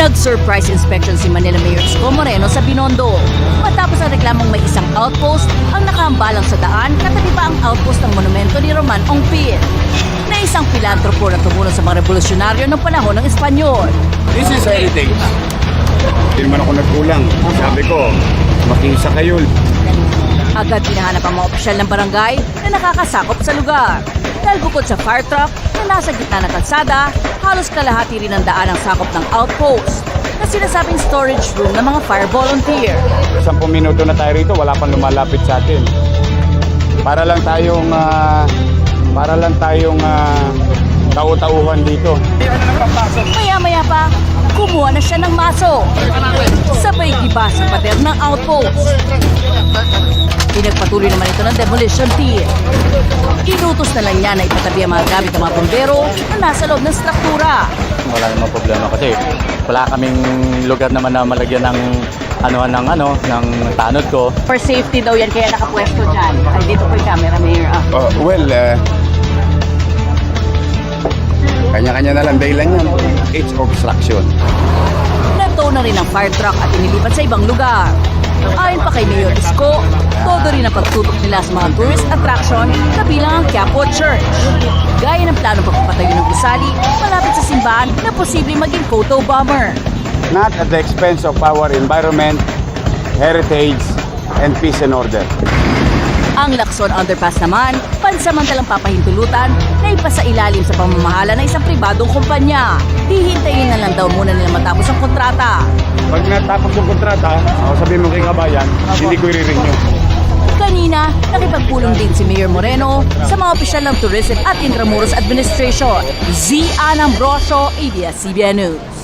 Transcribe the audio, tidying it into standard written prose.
Nag-surprise inspection si Manila Mayor Isko Moreno sa Binondo. Matapos ang reklamong may isang outpost ang nakahambalang sa daan, katabi pa ang outpost ng monumento ni Roman Ongpin, na isang pilantropo na tumulong sa mga revolusyonaryo ng panahon ng Espanyol. This is heritage. Hindi naman ako nagkulang. Sabi ko, makiisa kayo. Agad pinahanap ang mga opisyal ng barangay na nakakasakop sa lugar. Dahil bukod sa fire truck na nasa gitna ng kalsada, halos kalahati rin ang daan ang sakop ng outpost na sinasabing storage room ng mga fire volunteer. 10 minuto na tayo rito, wala pang lumalapit sa atin. Para lang tayong tau-tauhan dito. Maya-maya pa, kumuha na siya ng maso. Sabay giba sa pader ng outpost. Pinagpatuloy naman ito ng demolition team. Inutos na lang niya na ipatabi ang mga gamit ng mga bombero na nasa loob ng struktura. Wala namang problema kasi wala kaming lugar naman na malagyan ng ng tanod ko. For safety daw yan kaya nakapwesto dyan. Ay, dito po yung camera, Mayor. Kanya-kanya na lang dahilan yan. It's obstruction. Nagtow na rin ang fire truck at inilipat sa ibang lugar. Ayon pa kay Mayor Isko, todo rin ang pagtutok nila sa mga tourist attraction kabilang ang Quiapo Church. Gaya ng planong pagpapatayo ng gusali malapit sa simbahan na posibleng maging photo bomber. Not at the expense of our environment, heritage, and peace and order. Ang Lacson Underpass naman, pansamantalang papahintulutan na ipasailalim sa pamamahala ng isang pribadong kumpanya. Hihintayin na lang daw muna nila matapos ang kontrata. Pag natapos yung kontrata, ako sabihin mo kay kabayan, hindi ko i-renew. Kanina, nakipagpulong din si Mayor Moreno sa mga opisyal ng Tourism at Intramuros Administration. Z. Ann Ambrosio, ABS-CBN News.